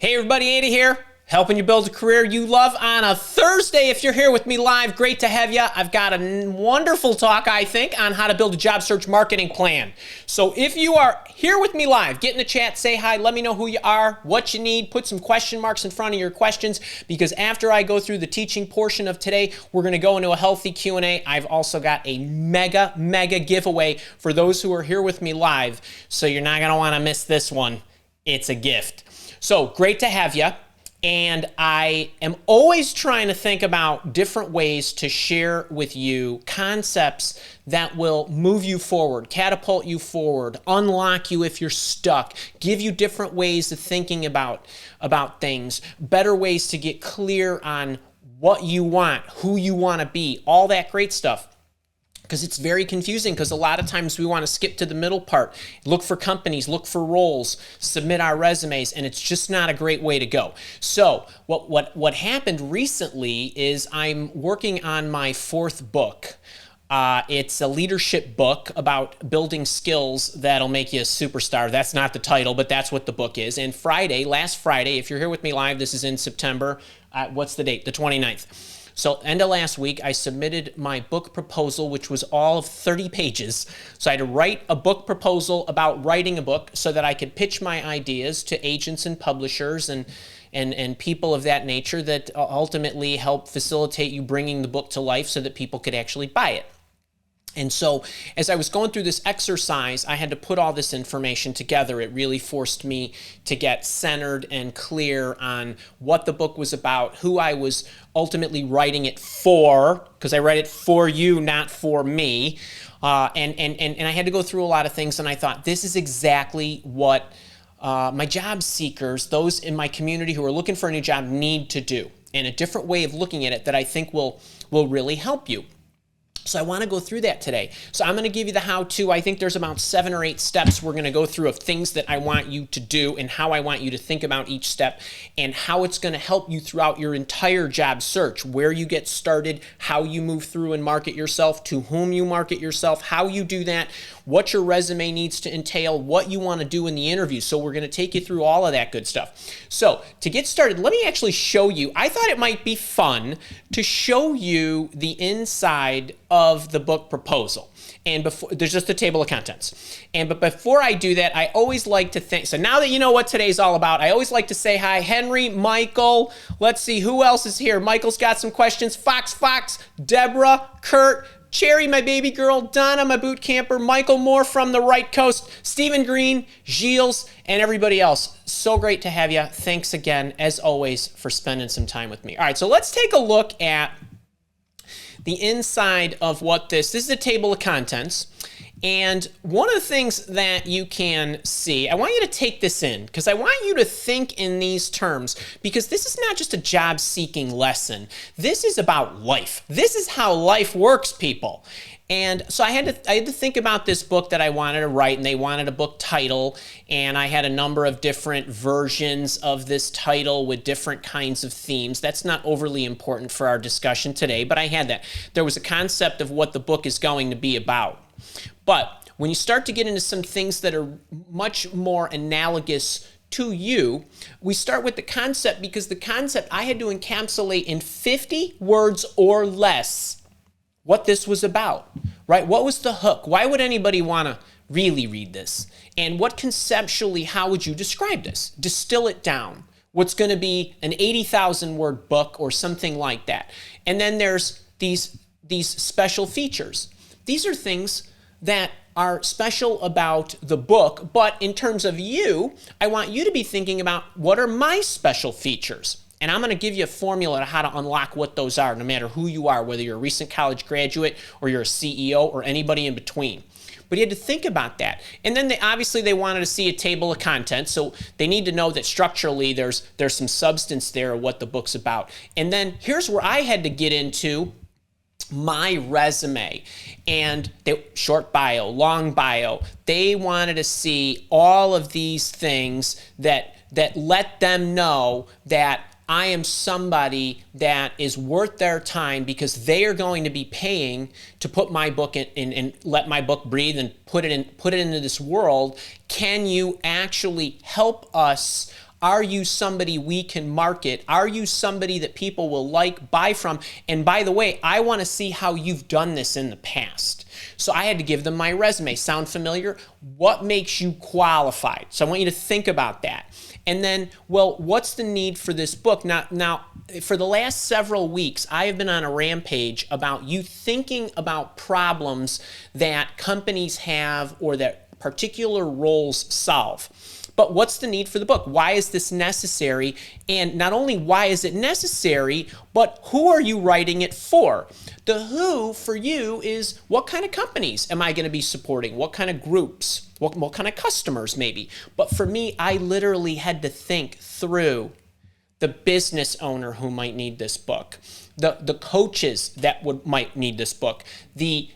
Hey everybody, Andy here, helping you build a career you love on a Thursday. If you're here with me live, great to have you. I've got a wonderful talk, I think, on how to build a job search marketing plan. So if you are here with me live, get in the chat, say hi, let me know who you are, what you need, put some question marks in front of your questions, because after I go through the teaching portion of today, we're going to go into a healthy Q&A. I've also got a mega giveaway for those who are here with me live, so you're not going to want to miss this one. It's a gift. So great to have you, and I am always trying to think about different ways to share with you concepts that will move you forward, catapult you forward, unlock you if you're stuck, give you different ways of thinking about things, better ways to get clear on what you want, who you want to be, all that great stuff. Because it's very confusing, because a lot of times we want to skip to the middle part, look for companies, look for roles, submit our resumes, and it's just not a great way to go. So what happened recently is I'm working on my fourth book. It's a leadership book about building skills that'll make you a superstar. That's not the title, but that's what the book is. And last Friday, if you're here with me live, this is in September. What's the date? The 29th. So end of last week, I submitted my book proposal, which was all of 30 pages. So I had to write a book proposal about writing a book so that I could pitch my ideas to agents and publishers and people of that nature that ultimately help facilitate you bringing the book to life so that people could actually buy it. And so as I was going through this exercise, I had to put all this information together. It really forced me to get centered and clear on what the book was about, who I was ultimately writing it for, because I write it for you, not for me. And I had to go through a lot of things, and I thought, this is exactly what my job seekers, those in my community who are looking for a new job, need to do, and a different way of looking at it that I think will really help you. So I want to go through that today. So I'm going to give you the how-to. I think there's about 7 or 8 steps we're going to go through of things that I want you to do and how I want you to think about each step and how it's going to help you throughout your entire job search, where you get started, how you move through and market yourself, to whom you market yourself, how you do that, what your resume needs to entail, what you want to do in the interview. So we're going to take you through all of that good stuff. So to get started, let me actually show you. I thought it might be fun to show you the inside of the book proposal. And there's just a table of contents. But before I do that, I always like to think, so now that you know what today's all about, I always like to say hi. Henry, Michael, let's see, who else is here? Michael's got some questions. Fox, Deborah, Kurt, Cherry, my baby girl, Donna, my boot camper, Michael Moore from the right coast, Stephen Green, Gilles, and everybody else. So great to have you. Thanks again, as always, for spending some time with me. All right, so let's take a look at the inside of what this is a table of contents. And one of the things that you can see, I want you to take this in because I want you to think in these terms, because this is not just a job seeking lesson. This is about life. This is how life works, people. And so I had to think about this book that I wanted to write, and they wanted a book title, and I had a number of different versions of this title with different kinds of themes. That's not overly important for our discussion today, but I had that. There was a concept of what the book is going to be about. But when you start to get into some things that are much more analogous to you, we start with the concept, because the concept I had to encapsulate in 50 words or less what this was about, right? What was the hook? Why would anybody want to really read this? And what conceptually, how would you describe this? Distill it down. What's going to be an 80,000 word book or something like that. And then there's these special features. These are things that are special about the book, but in terms of you, I want you to be thinking about, what are my special features? And I'm going to give you a formula to how to unlock what those are, no matter who you are, whether you're a recent college graduate or you're a CEO or anybody in between. But you had to think about that. And then they wanted to see a table of contents, so they need to know that structurally there's some substance there of what the book's about. And then here's where I had to get into my resume and short bio, long bio. They wanted to see all of these things that let them know that I am somebody that is worth their time, because they are going to be paying to put my book in and let my book breathe and put it into this world. Can you actually help us Are you somebody we can market? Are you somebody that people will like, buy from? And by the way, I want to see how you've done this in the past. So I had to give them my resume. Sound familiar? What makes you qualified? So I want you to think about that. And then, well, what's the need for this book? Now, for the last several weeks, I have been on a rampage about you thinking about problems that companies have or that particular roles solve. But what's the need for the book? Why is this necessary? And not only why is it necessary, but who are you writing it for? The who for you is what kind of companies am I going to be supporting? What kind of groups? What kind of customers maybe? But for me, I literally had to think through the business owner who might need this book, the coaches that might need this book, the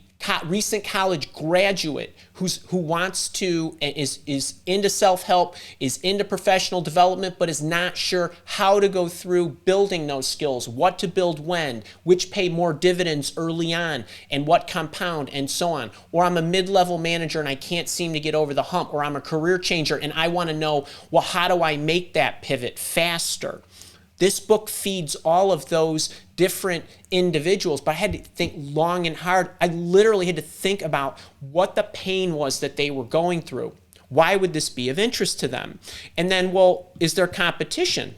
recent college graduate who wants to and is into self-help, is into professional development, but is not sure how to go through building those skills, what to build when, which pay more dividends early on, and what compound, and so on. Or I'm a mid-level manager and I can't seem to get over the hump, or I'm a career changer and I want to know, well, how do I make that pivot faster? This book feeds all of those different individuals, but I had to think long and hard. I literally had to think about what the pain was that they were going through. Why would this be of interest to them? And then, well, is there competition?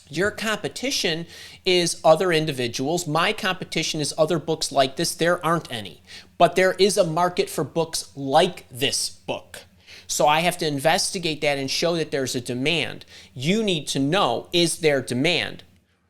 Your competition is other individuals. My competition is other books like this. There aren't any, but there is a market for books like this book. So I have to investigate that and show that there's a demand. You need to know, is there demand?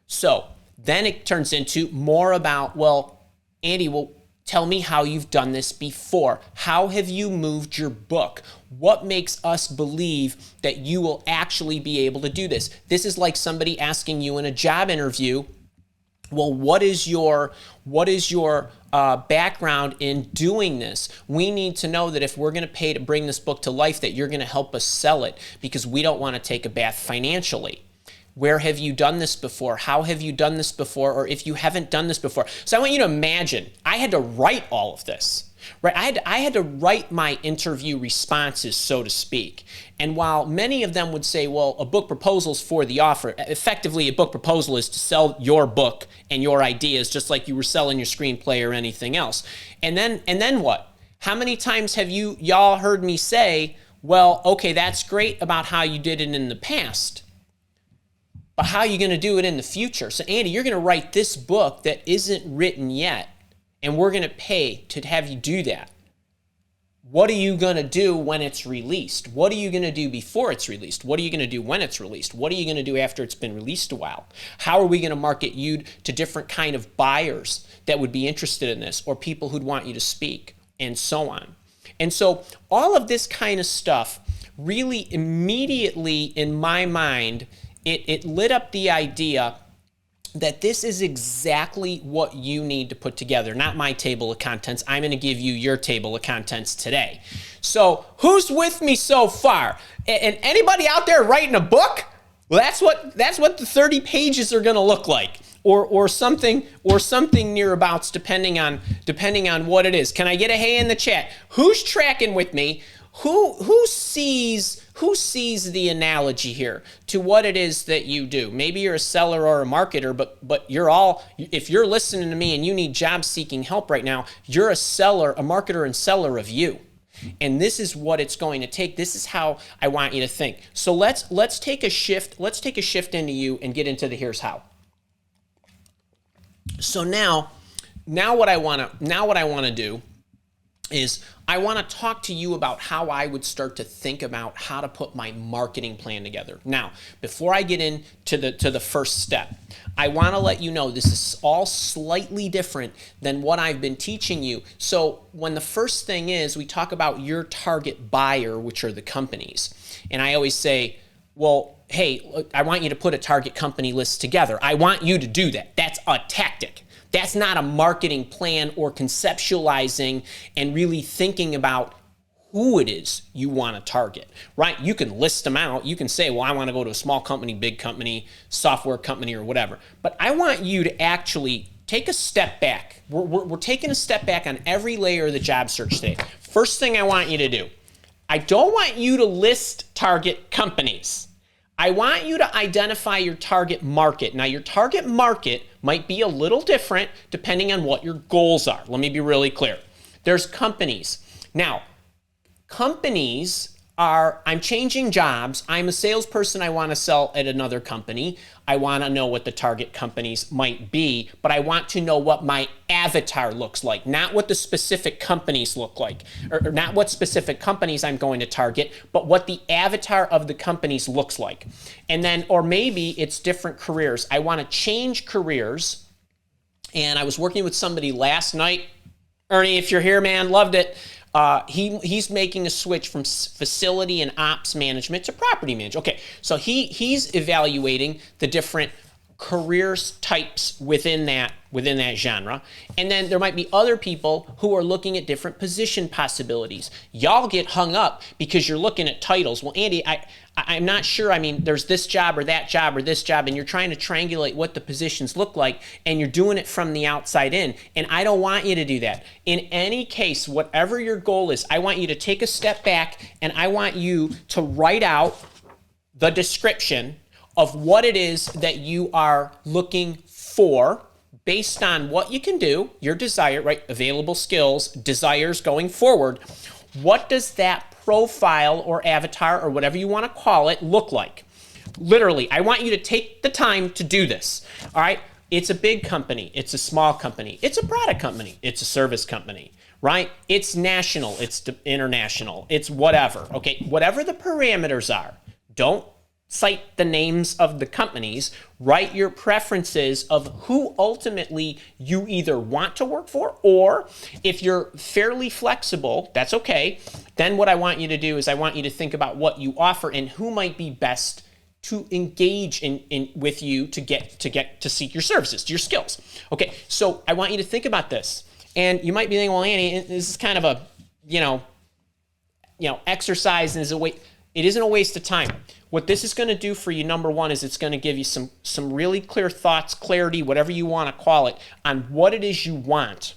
So then it turns into more about, well, Andy, well, tell me how you've done this before. How have you moved your book? What makes us believe that you will actually be able to do this? This is like somebody asking you in a job interview, well, what is your background in doing this? We need to know that if we're going to pay to bring this book to life, that you're going to help us sell it because we don't want to take a bath financially. Where have you done this before? How have you done this before? Or if you haven't done this before. So I want you to imagine, I had to write all of this. Right, I had to write my interview responses, so to speak. And while many of them would say, well, a book proposal is for the offer, effectively a book proposal is to sell your book and your ideas just like you were selling your screenplay or anything else. And then what? How many times have y'all heard me say, well, okay, that's great about how you did it in the past, but how are you going to do it in the future? So Andy, you're going to write this book that isn't written yet, and we're going to pay to have you do that. What are you going to do when it's released? What are you going to do before it's released? What are you going to do when it's released? What are you going to do after it's been released a while? How are we going to market you to different kind of buyers that would be interested in this, or people who'd want you to speak, and so on? And so all of this kind of stuff really immediately in my mind, it lit up the idea that this is exactly what you need to put together, not my table of contents. I'm going to give you your table of contents today. So who's with me so far? And anybody out there writing a book? Well, that's what the 30 pages are going to look like, or something nearabouts, depending on what it is. Can I get a hey in the chat? Who's tracking with me? Who sees the analogy here to what it is that you do? Maybe you're a seller or a marketer, but if you're listening to me and you need job seeking help right now, you're a seller, a marketer and seller of you. And this is what it's going to take. This is how I want you to think. So let's take a shift. Let's take a shift into you and get into the here's how. So now what I want to do is I want to talk to you about how I would start to think about how to put my marketing plan together. Now, before I get into the first step, I want to let you know this is all slightly different than what I've been teaching you. So when the first thing is we talk about your target buyer, which are the companies, and I always say, well, hey, look, I want you to put a target company list together. I want you to do that. That's a tactic. That's not a marketing plan or conceptualizing and really thinking about who it is you want to target, right? You can list them out. You can say, well, I want to go to a small company, big company, software company, or whatever. But I want you to actually take a step back. We're taking a step back on every layer of the job search today. First thing I want you to do, I don't want you to list target companies. I want you to identify your target market. Now, your target market might be a little different depending on what your goals are. Let me be really clear. There's companies. Now, companies are, I'm changing jobs. I'm a salesperson. I want to sell at another company. I want to know what the target companies might be, but I want to know what my avatar looks like, not what the specific companies look like, or not what specific companies I'm going to target, but what the avatar of the companies looks like. And then, or maybe it's different careers. I want to change careers. And I was working with somebody last night. Ernie, if you're here, man, loved it. He's making a switch from facility and ops management to property management. Okay, so he's evaluating the different career types within that genre. And then there might be other people who are looking at different position possibilities. Y'all get hung up because you're looking at titles. Well, Andy, I'm not sure. I mean, there's this job or that job or this job, and you're trying to triangulate what the positions look like, and you're doing it from the outside in. And I don't want you to do that. In any case, whatever your goal is, I want you to take a step back, and I want you to write out the description of what it is that you are looking for based on what you can do, your desire, right? Available skills, desires going forward. What does that profile or avatar or whatever you want to call it look like? Literally, I want you to take the time to do this. All right. It's a big company. It's a small company. It's a product company. It's a service company, right? It's national. It's international. It's whatever. Okay. Whatever the parameters are, don't cite the names of the companies, write your preferences of who ultimately you either want to work for, or if you're fairly flexible, that's okay. Then what I want you to do is I want you to think about what you offer and who might be best to engage in with you to seek your services, your skills. Okay, so I want you to think about this. And you might be thinking, well, Annie, this is kind of a, exercise and is a way. It isn't a waste of time. What this is going to do for you, number one, is it's going to give you some really clear thoughts, clarity, whatever you want to call it, on what it is you want.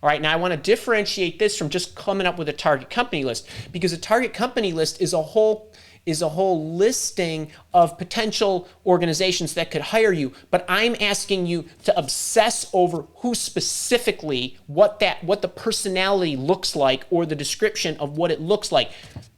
All right, now I want to differentiate this from just coming up with a target company list, because a target company list is a whole listing of potential organizations that could hire you. But I'm asking you to obsess over who specifically, what the personality looks like, or the description of what it looks like.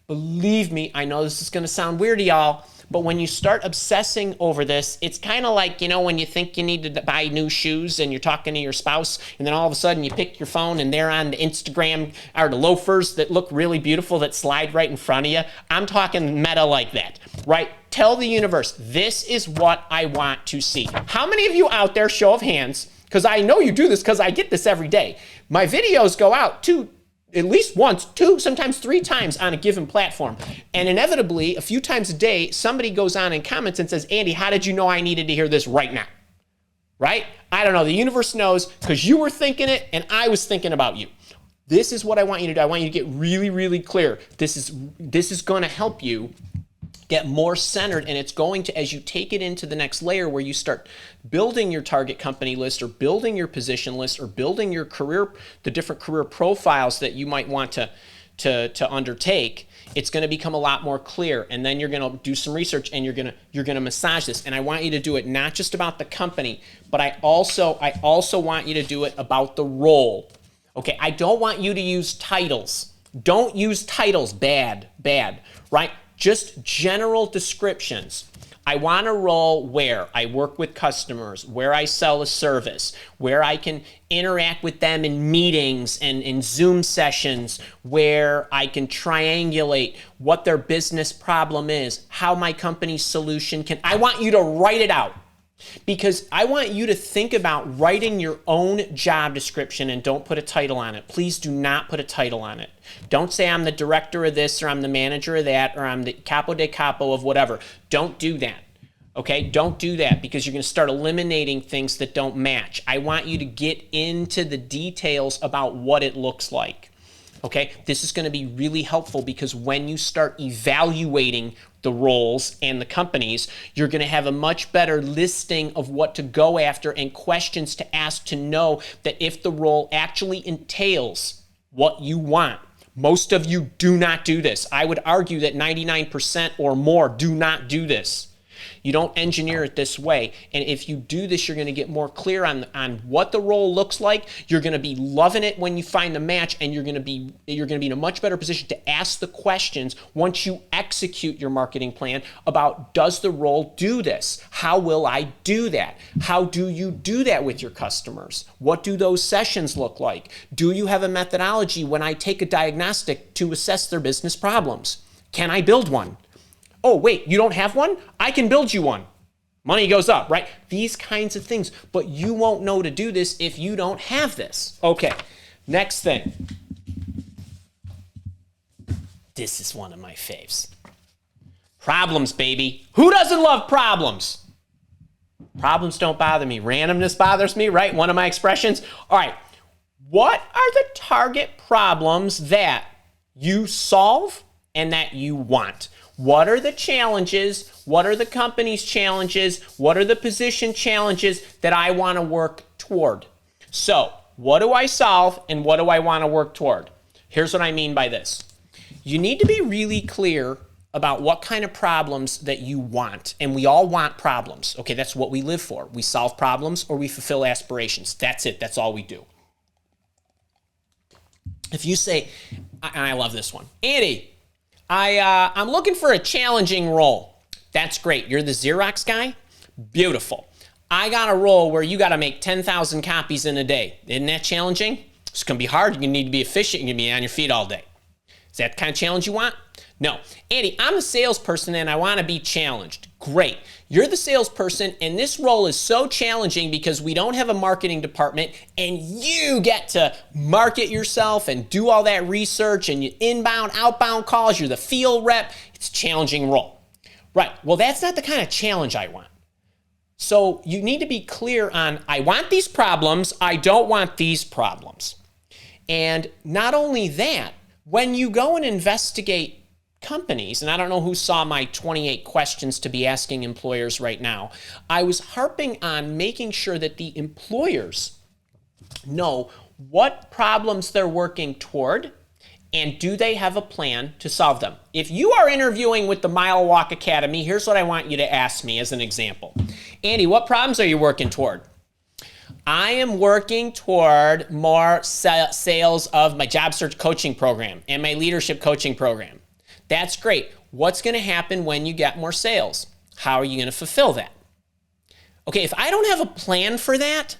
Believe me, I know this is going to sound weird to y'all, but when you start obsessing over this, it's kind of like, when you think you need to buy new shoes and you're talking to your spouse, and then all of a sudden you pick your phone and they're on the Instagram, or the loafers that look really beautiful that slide right in front of you. I'm talking meta like that, right? Tell the universe, this is what I want to see. How many of you out there, show of hands, because I know you do this because I get this every day. My videos go out at least once, 2, sometimes 3 times on a given platform. And inevitably, a few times a day, somebody goes on and comments and says, Andy, how did you know I needed to hear this right now? Right? I don't know. The universe knows because you were thinking it and I was thinking about you. This is what I want you to do. I want you to get really, really clear. This is going to help you get more centered, and it's going to, as you take it into the next layer where you start building your target company list, or building your position list, or building your career, the different career profiles that you might want to undertake, it's going to become a lot more clear. And then you're going to do some research, and you're going to massage this. And I want you to do it not just about the company, but I also want you to do it about the role. Okay, I don't want you to use titles. Don't use titles. Bad, right? Just general descriptions. I want a role where I work with customers, where I sell a service, where I can interact with them in meetings and in Zoom sessions, where I can triangulate what their business problem is, how my company's solution can. I want you to write it out, because I want you to think about writing your own job description, and don't put a title on it. Please do not put a title on it. Don't say I'm the director of this, or I'm the manager of that, or I'm the capo de capo of whatever. Don't do that. Okay? Don't do that, because you're going to start eliminating things that don't match. I want you to get into the details about what it looks like. Okay? This is going to be really helpful, because when you start evaluating the roles and the companies, you're going to have a much better listing of what to go after and questions to ask to know that if the role actually entails what you want. Most of you do not do this. I would argue that 99% or more do not do this. You don't engineer it this way. And if you do this, you're going to get more clear on what the role looks like. You're going to be loving it when you find the match, and you're going to be in a much better position to ask the questions once you execute your marketing plan about, does the role do this? How will I do that? How do you do that with your customers? What do those sessions look like? Do you have a methodology when I take a diagnostic to assess their business problems? Can I build one? Oh, wait, you don't have one? I can build you one. Money goes up, right? These kinds of things. But you won't know to do this if you don't have this. Okay, next thing. This is one of my faves. Problems, baby. Who doesn't love problems? Problems don't bother me. Randomness bothers me, right? One of my expressions. All right, what are the target problems that you solve and that you want? What are the challenges? What are the company's challenges? What are the position challenges that I want to work toward? So, what do I solve and what do I want to work toward? Here's what I mean by this. You need to be really clear about what kind of problems that you want. And we all want problems. Okay, that's what we live for. We solve problems or we fulfill aspirations. That's it. That's all we do. If you say, and I love this one, Andy, I'm looking for a challenging role. That's great. You're the Xerox guy? Beautiful. I got a role where you got to make 10,000 copies in a day. Isn't that challenging? It's going to be hard. You're going to need to be efficient. You're going to be on your feet all day. Is that the kind of challenge you want? No. Andy, I'm a salesperson and I want to be challenged. Great. You're the salesperson and this role is so challenging because we don't have a marketing department and you get to market yourself and do all that research and you inbound, outbound calls. You're the field rep. It's a challenging role. Right. Well, that's not the kind of challenge I want. So you need to be clear on, I want these problems. I don't want these problems. And not only that, when you go and investigate companies, and I don't know who saw my 28 questions to be asking employers right now, I was harping on making sure that the employers know what problems they're working toward and do they have a plan to solve them. If you are interviewing with the Mile Walk Academy, here's what I want you to ask me as an example. Andy, what problems are you working toward? I am working toward more sales of my job search coaching program and my leadership coaching program. That's great. What's going to happen when you get more sales? How are you going to fulfill that? Okay, if I don't have a plan for that,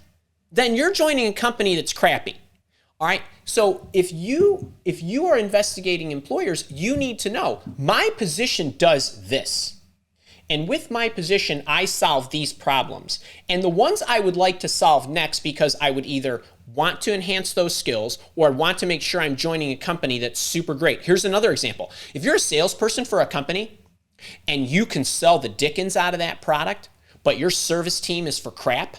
then you're joining a company that's crappy. All right? So if you are investigating employers, you need to know, my position does this. And with my position, I solve these problems. And the ones I would like to solve next, because I would either want to enhance those skills or want to make sure I'm joining a company that's super great. Here's another example. If you're a salesperson for a company and you can sell the dickens out of that product, but your service team is for crap,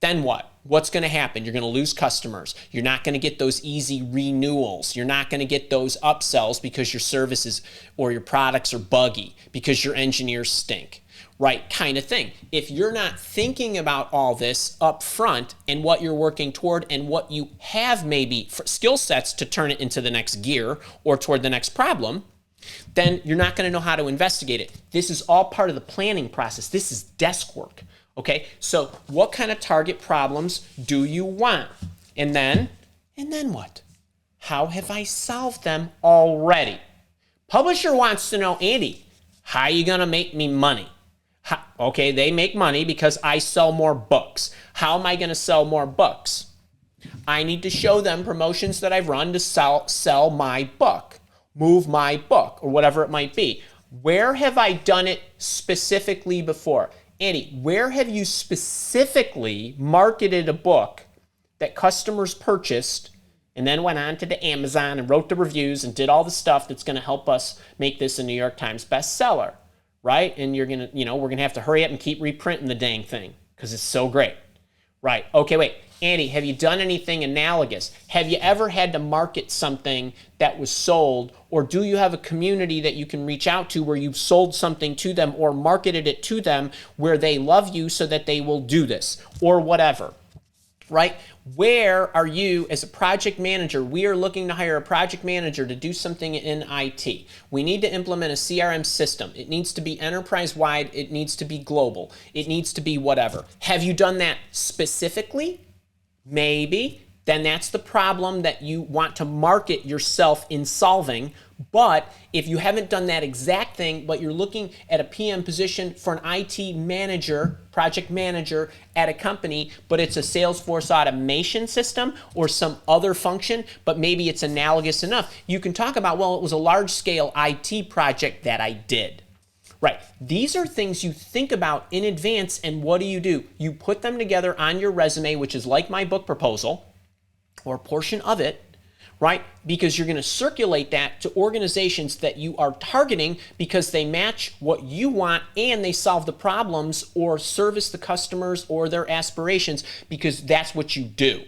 then what? What's going to happen? You're going to lose customers. You're not going to get those easy renewals. You're not going to get those upsells because your services or your products are buggy, because your engineers stink, right? Kind of thing. If you're not thinking about all this up front and what you're working toward and what you have maybe for skill sets to turn it into the next gear or toward the next problem, then you're not going to know how to investigate it. This is all part of the planning process. This is desk work. Okay, so what kind of target problems do you want? And then what? How have I solved them already? Publisher wants to know, Andy, how are you going to make me money? Okay, they make money because I sell more books. How am I going to sell more books? I need to show them promotions that I've run to sell my book, move my book, or whatever it might be. Where have I done it specifically before? Andy, where have you specifically marketed a book that customers purchased and then went on to the Amazon and wrote the reviews and did all the stuff that's going to help us make this a New York Times bestseller, right? And we're going to have to hurry up and keep reprinting the dang thing because it's so great, right? Okay, wait. Andy, have you done anything analogous? Have you ever had to market something that was sold, or do you have a community that you can reach out to where you've sold something to them or marketed it to them where they love you so that they will do this or whatever? right? Where are you as a project manager? We are looking to hire a project manager to do something in IT. We need to implement a CRM system. It needs to be enterprise-wide. It needs to be global. It needs to be whatever. Have you done that specifically? Maybe. Then that's the problem that you want to market yourself in solving. But if you haven't done that exact thing, but you're looking at a PM position for an IT manager, project manager at a company, but it's a Salesforce automation system or some other function, but maybe it's analogous enough, you can talk about, well, it was a large-scale IT project that I did. Right. These are things you think about in advance, and what do? You put them together on your resume, which is like my book proposal, or a portion of it, right? Because you're going to circulate that to organizations that you are targeting because they match what you want and they solve the problems or service the customers or their aspirations because that's what you do.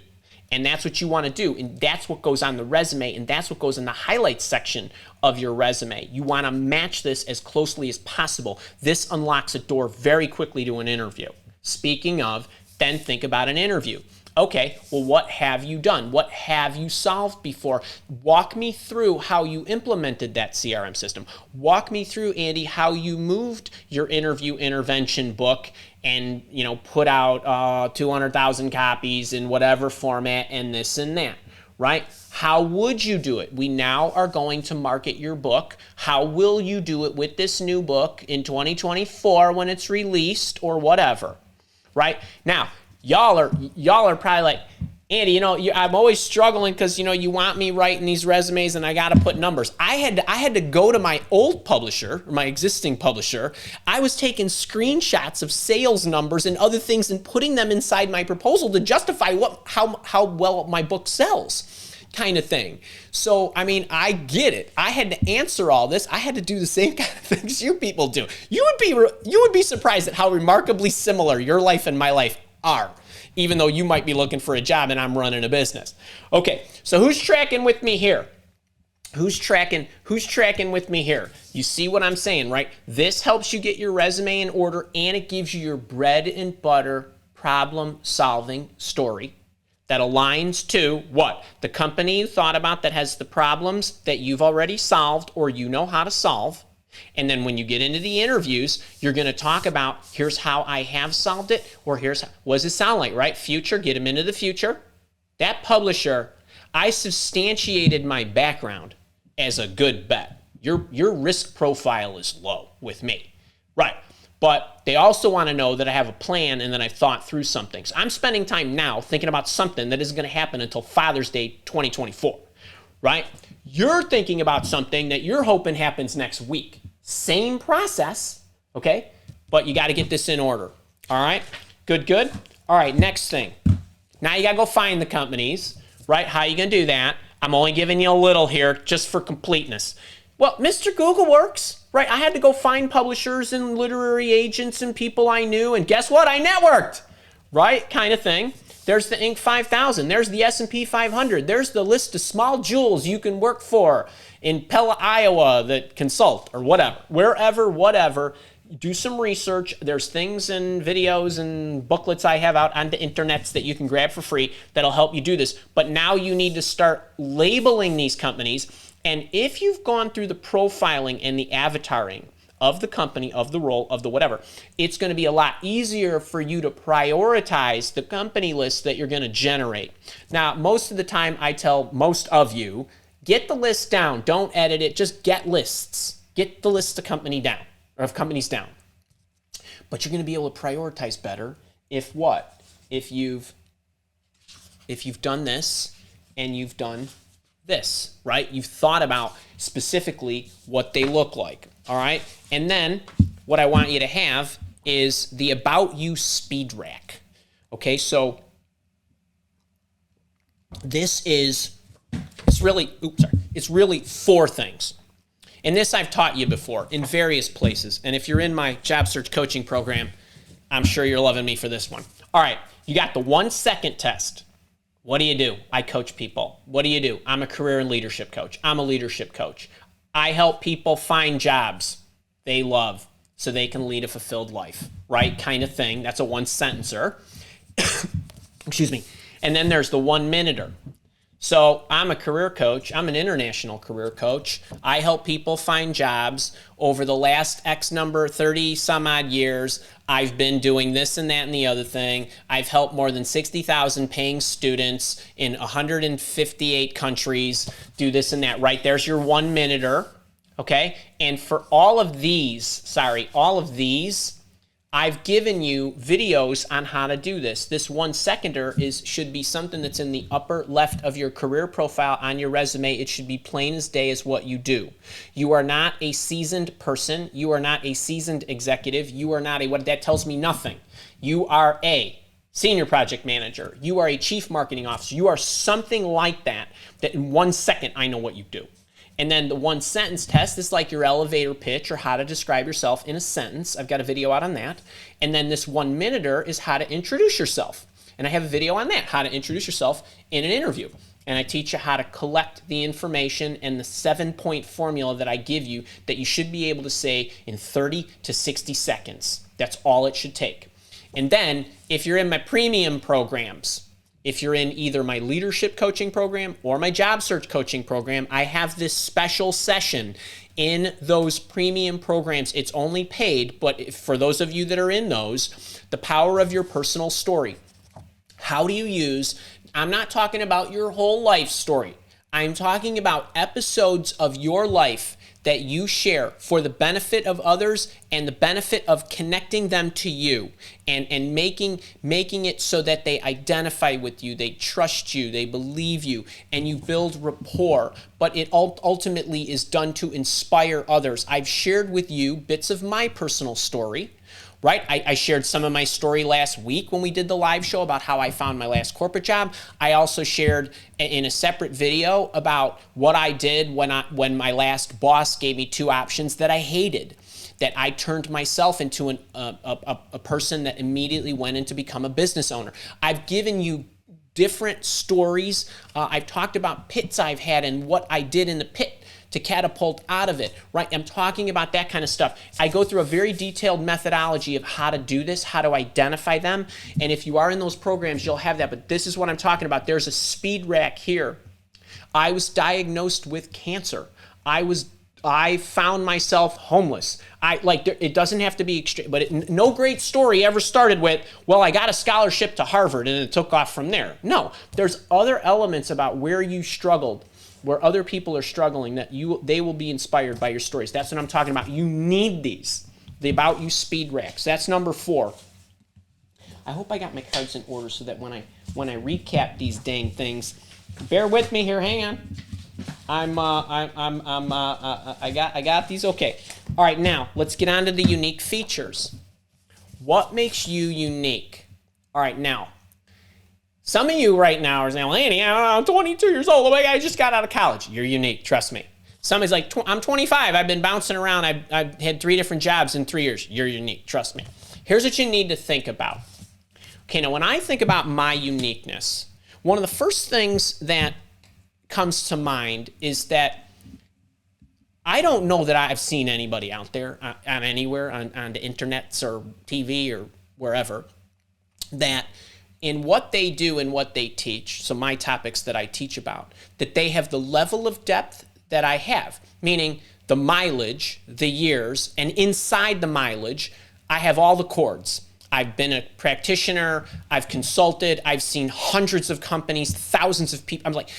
And that's what you want to do. And that's what goes on the resume. And that's what goes in the highlights section of your resume. You want to match this as closely as possible. This unlocks a door very quickly to an interview. Speaking of, then think about an interview. Okay, well, what have you done? What have you solved before? Walk me through how you implemented that CRM system. Walk me through, Andy, how you moved your interview intervention book and, put out 200,000 copies in whatever format and this and that, right? How would you do it? We now are going to market your book. How will you do it with this new book in 2024 when it's released or whatever, right? Now, Y'all are probably like, Andy, I'm always struggling because, you want me writing these resumes and I got to put numbers. I had to go to my old publisher, or my existing publisher. I was taking screenshots of sales numbers and other things and putting them inside my proposal to justify how well my book sells, kind of thing. So, I get it. I had to answer all this. I had to do the same kind of things you people do. You would be surprised at how remarkably similar your life and my life are, even though you might be looking for a job and I'm running a business. Okay, so who's tracking with me here? Who's tracking with me here? You see what I'm saying, right? This helps you get your resume in order and it gives you your bread and butter problem solving story that aligns to what? The company you thought about that has the problems that you've already solved or you know how to solve. And then when you get into the interviews, you're going to talk about, here's how I have solved it, or what does it sound like, right? Future, get them into the future. That publisher, I substantiated my background as a good bet. Your risk profile is low with me, right? But they also want to know that I have a plan and that I've thought through something. So I'm spending time now thinking about something that isn't going to happen until Father's Day 2024, right? You're thinking about something that you're hoping happens next week. Same process, okay? But you got to get this in order, all right? Good? All right, next thing. Now you got to go find the companies, right? How are you going to do that? I'm only giving you a little here just for completeness. Well, Mr. Google works, right? I had to go find publishers and literary agents and people I knew, and guess what? I networked, right? Kind of thing. There's the Inc. 5000. There's the S&P 500. There's the list of small jewels you can work for in Pella, Iowa that consult or whatever. Wherever, whatever. Do some research. There's things and videos and booklets I have out on the internets that you can grab for free that'll help you do this. But now you need to start labeling these companies. And if you've gone through the profiling and the avataring of the company, of the role, of the whatever, it's going to be a lot easier for you to prioritize the company list that you're going to generate. Now, most of the time I tell most of you, get the list down. Don't edit it. Just get lists. Get the list of companies down. But you're going to be able to prioritize better if what? If you've done this and you've done this, right? You've thought about specifically what they look like. All right, and then what I want you to have is the About You Speedrack. Okay, so it's really four things. And this I've taught you before in various places. And if you're in my job search coaching program, I'm sure you're loving me for this one. All right, you got the 1 second test. What do? I coach people. What do? I'm a career and leadership coach. I'm a leadership coach. I help people find jobs they love so they can lead a fulfilled life, right? Kind of thing. That's a one sentencer. Excuse me. And then there's the 1-minuter. So I'm a career coach. I'm an international career coach. I help people find jobs. Over the last X number, 30 some odd years, I've been doing this and that and the other thing. I've helped more than 60,000 paying students in 158 countries do this and that. Right, there's your 1-minuter, okay? And for all of these, I've given you videos on how to do this. This 1-seconder should be something that's in the upper left of your career profile on your resume. It should be plain as day as what you do. You are not a seasoned person. You are not a seasoned executive. You are not what that tells me nothing. You are a senior project manager. You are a chief marketing officer. You are something like that in 1 second I know what you do. And then the 1-sentence test is like your elevator pitch or how to describe yourself in a sentence. I've got a video out on that. And then this 1-minuter is how to introduce yourself. And I have a video on that, how to introduce yourself in an interview. And I teach you how to collect the information and the 7-point formula that I give you that you should be able to say in 30 to 60 seconds. That's all it should take. And then if you're in my premium programs, if you're in either my leadership coaching program or my job search coaching program, I have this special session in those premium programs. It's only paid, but for those of you that are in those, the power of your personal story. How do you use, I'm not talking about your whole life story. I'm talking about episodes of your life that you share for the benefit of others and the benefit of connecting them to you and making it so that they identify with you, they trust you, they believe you, and you build rapport. But it ultimately is done to inspire others. I've shared with you bits of my personal story. Right? I shared some of my story last week when we did the live show about how I found my last corporate job. I also shared in a separate video about what I did when my last boss gave me 2 options that I hated, that I turned myself into a person that immediately went in to become a business owner. I've given you different stories. I've talked about pits I've had and what I did in the pit to catapult out of it, right? I'm talking about that kind of stuff. I go through a very detailed methodology of how to do this, how to identify them. And if you are in those programs, you'll have that. But this is what I'm talking about. There's a Speedrack here. I was diagnosed with cancer. I found myself homeless. It doesn't have to be extreme, but no great story ever started with, well, I got a scholarship to Harvard and it took off from there. No, there's other elements about where you struggled, where other people are struggling, that they will be inspired by your stories. That's what I'm talking about. You need these. The About You Speedracks. That's number 4. I hope I got my cards in order so that when I recap these dang things, bear with me here. Hang on. I got these. Okay. All right. Now let's get on to the unique features. What makes you unique? All right. Now, some of you right now are saying, well, Andy, I'm 22 years old. I just got out of college. You're unique. Trust me. Somebody's like, I'm 25. I've been bouncing around. I've had 3 different jobs in 3 years. You're unique. Trust me. Here's what you need to think about. Okay, now when I think about my uniqueness, one of the first things that comes to mind is that I don't know that I've seen anybody out there on anywhere on the internets or TV or wherever that in what they do and what they teach, so my topics that I teach about, that they have the level of depth that I have, meaning the mileage, the years, and inside the mileage, I have all the chords. I've been a practitioner, I've consulted, I've seen hundreds of companies, thousands of people. I'm like,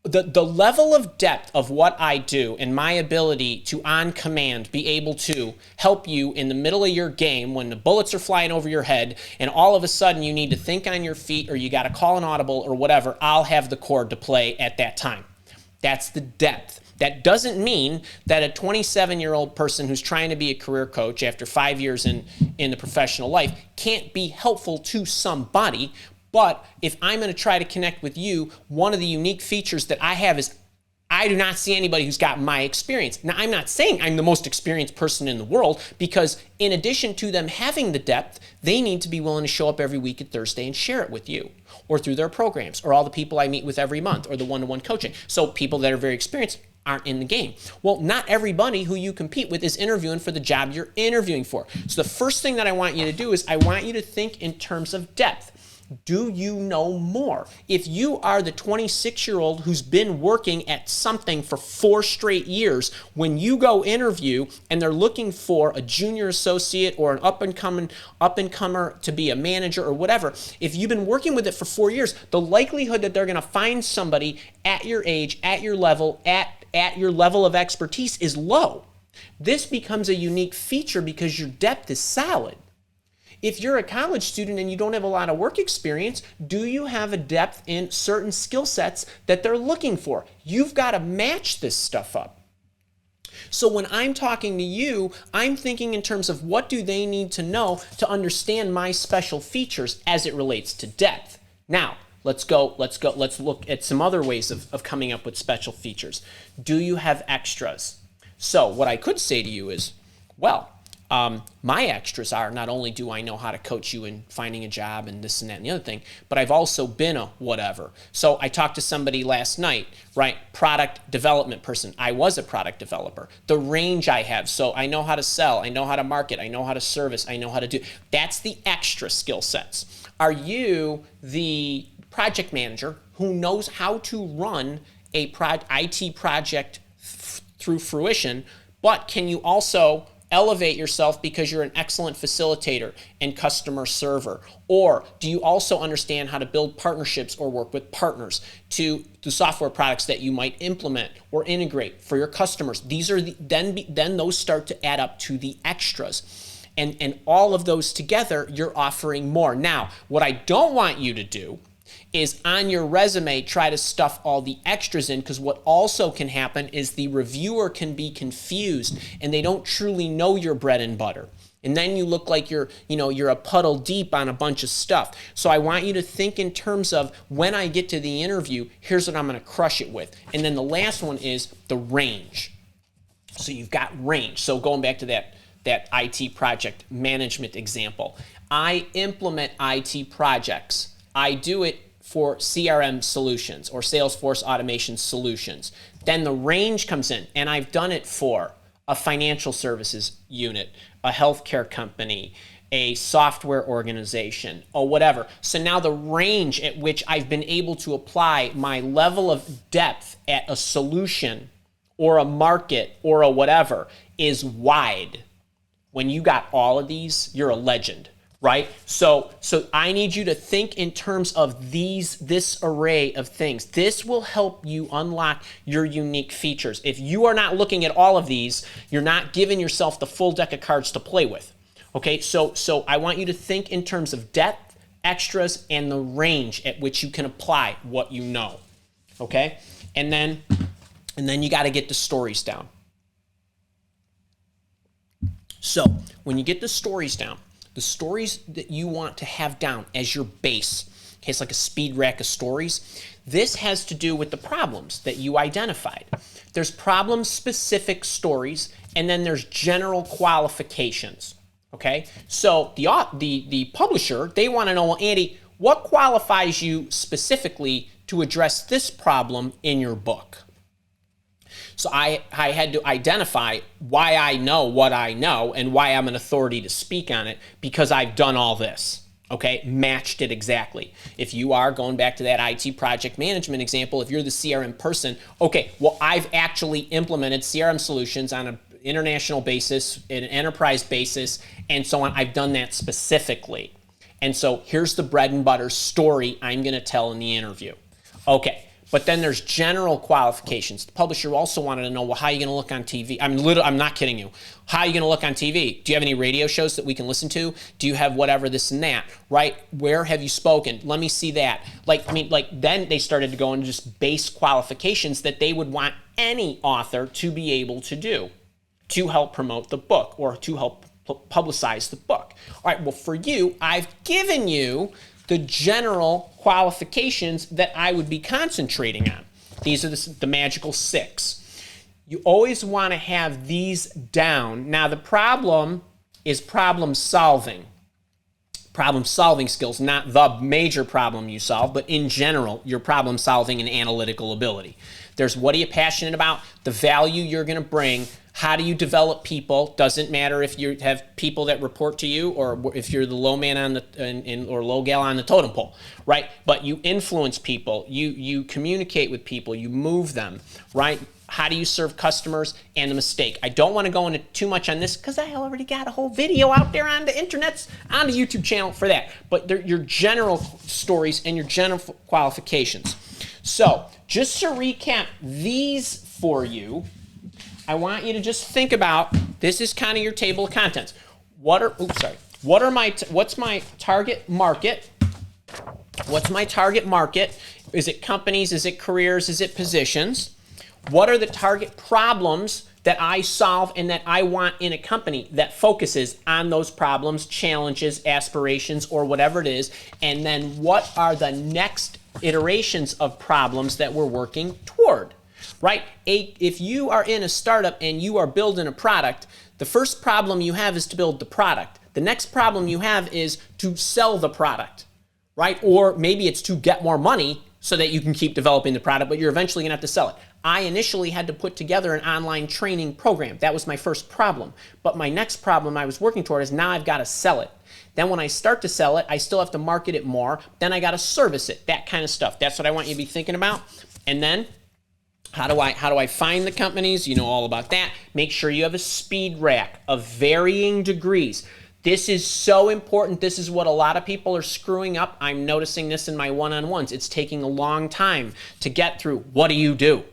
the level of depth of what I do and my ability to on command be able to help you in the middle of your game when the bullets are flying over your head and all of a sudden you need to think on your feet or you got to call an audible or whatever, I'll have the chord to play at that time. That's the depth. That doesn't mean that a 27-year-old person who's trying to be a career coach after 5 years in the professional life can't be helpful to somebody. But if I'm going to try to connect with you, one of the unique features that I have is I do not see anybody who's got my experience. Now, I'm not saying I'm the most experienced person in the world, because in addition to them having the depth, they need to be willing to show up every week at Thursday and share it with you, or through their programs, or all the people I meet with every month, or the one-to-one coaching. So people that are very experienced aren't in the game. Well, not everybody who you compete with is interviewing for the job you're interviewing for. So the first thing that I want you to do is I want you to think in terms of depth. do you know more? If you are the 26-year-old who's been working at something for 4 straight years, when you go interview and they're looking for a junior associate or an up-and-comer to be a manager or whatever, if you've been working with it for 4 years, the likelihood that they're going to find somebody at your age, at your level, at your level of expertise is low. This becomes a unique feature because your depth is solid. If you're a college student and you don't have a lot of work experience, do you have a depth in certain skill sets that they're looking for? You've got to match this stuff up. So when I'm talking to you, I'm thinking in terms of what do they need to know to understand my special features as it relates to depth. Now, let's look at some other ways of coming up with special features. Do you have extras? So what I could say to you is, well, my extras are not only do I know how to coach you in finding a job and this and that and the other thing, but I've also been a whatever. So I talked to somebody last night, right? Product development person. I was a product developer. The range I have. So I know how to sell. I know how to market. I know how to service. I know how to do. That's the extra skill sets. Are you the project manager who knows how to run a IT project through fruition, but can you also elevate yourself because you're an excellent facilitator and customer server? Or do you also understand how to build partnerships or work with partners to the software products that you might implement or integrate for your customers? These are then those start to add up to the extras. And all of those together, you're offering more. Now, what I don't want you to do is on your resume try to stuff all the extras in, because what also can happen is the reviewer can be confused and they don't truly know your bread and butter. And then you look like you're a puddle deep on a bunch of stuff. So I want you to think in terms of when I get to the interview, here's what I'm going to crush it with. And then the last one is the range. So you've got range. So going back to that IT project management example, I implement IT projects. I do it for CRM solutions or Salesforce automation solutions. Then the range comes in, and I've done it for a financial services unit, a healthcare company, a software organization, or whatever. So now the range at which I've been able to apply my level of depth at a solution or a market or a whatever is wide. When you got all of these, you're a legend. Right? So I need you to think in terms of this array of things. This will help you unlock your unique features. If you are not looking at all of these, you're not giving yourself the full deck of cards to play with. Okay? So I want you to think in terms of depth, extras, and the range at which you can apply what you know. Okay? And then you got to get the stories down. So when you get the stories down, the stories that you want to have down as your base, okay, it's like a speed rack of stories. This has to do with the problems that you identified. There's problem-specific stories, and then there's general qualifications, okay? So the publisher, they want to know, well, Andy, what qualifies you specifically to address this problem in your book? So I had to identify why I know what I know and why I'm an authority to speak on it, because I've done all this, okay? Matched it exactly. If you are going back to that IT project management example, if you're the CRM person, okay, well, I've actually implemented CRM solutions on an international basis, an enterprise basis, and so on. I've done that specifically. And so here's the bread and butter story I'm going to tell in the interview. Okay. But then there's general qualifications. The publisher also wanted to know, well, how are you going to look on TV? I'm not kidding you. How are you going to look on TV? Do you have any radio shows that we can listen to? Do you have whatever, this and that, right? Where have you spoken? Let me see that. Then they started to go into just base qualifications that they would want any author to be able to do to help promote the book or to help publicize the book. All right, well, for you, I've given you the general qualifications that I would be concentrating on. These are the magical 6. You always want to have these down. Now, the problem is problem solving. Problem solving skills, not the major problem you solve, but in general, your problem solving and analytical ability. There's what are you passionate about, the value you're going to bring, How do you develop people? Doesn't matter if you have people that report to you or if you're the low man on the or low gal on the totem pole, right? But you influence people, you communicate with people, you move them, right? How do you serve customers? And the mistake. I don't want to go into too much on this because I already got a whole video out there on the internet, on the YouTube channel for that. But they're your general stories and your general qualifications. So just to recap these for you, I want you to just think about, this is kind of your table of contents. What's my target market? What's my target market? Is it companies? Is it careers? Is it positions? What are the target problems that I solve and that I want in a company that focuses on those problems, challenges, aspirations, or whatever it is? And then what are the next iterations of problems that we're working toward, right? If you are in a startup and you are building a product, the first problem you have is to build the product. The next problem you have is to sell the product, right? Or maybe it's to get more money so that you can keep developing the product, but you're eventually gonna have to sell it. I initially had to put together an online training program. That was my first problem. But my next problem I was working toward is now I've got to sell it. Then when I start to sell it, I still have to market it more. Then I got to service it, that kind of stuff. That's what I want you to be thinking about. And then how do I find the companies? You know all about that. Make sure you have a Speedrack of varying degrees. This is so important. This is what a lot of people are screwing up. I'm noticing this in my one-on-ones. It's taking a long time to get through. What do you do?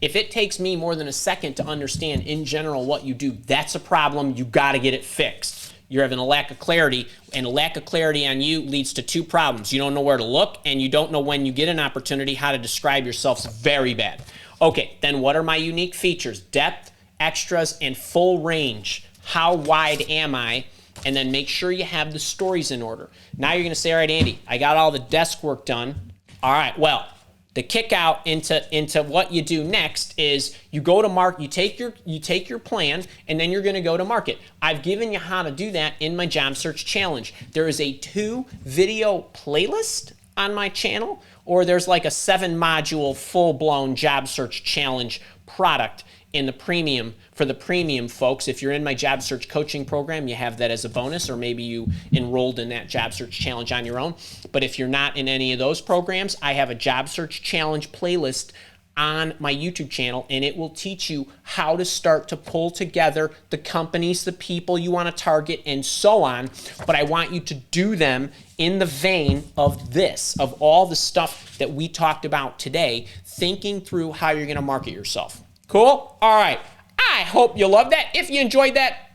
If it takes me more than a second to understand in general what you do, that's a problem. You got to get it fixed. You're having a lack of clarity, and a lack of clarity on you leads to two problems. You don't know where to look, and you don't know when you get an opportunity how to describe yourselves. Very bad. Okay, then what are my unique features? Depth, extras, and full range. How wide am I? And then make sure you have the stories in order. Now you're going to say, all right, Andy, I got all the desk work done. All right, well, the kick out into what you do next is you go to market, you take your plan, and then you're going to go to market. I've given you how to do that in my job search challenge. There is a 2-video playlist on my channel, or there's like a 7-module full-blown job search challenge product in the premium, for the premium folks. If you're in my job search coaching program, you have that as a bonus, or maybe you enrolled in that job search challenge on your own. But if you're not in any of those programs, I have a job search challenge playlist on my YouTube channel, and it will teach you how to start to pull together the companies, the people you want to target, and so on. But I want you to do them in the vein of this, of all the stuff that we talked about today, thinking through how you're going to market yourself. Cool? All right. I hope you love that. If you enjoyed that,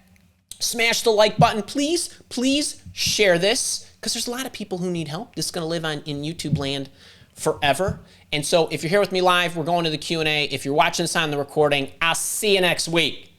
smash the like button. Please share this, because there's a lot of people who need help. This is going to live in YouTube land forever. And so if you're here with me live, we're going to the Q&A. If you're watching this on the recording, I'll see you next week.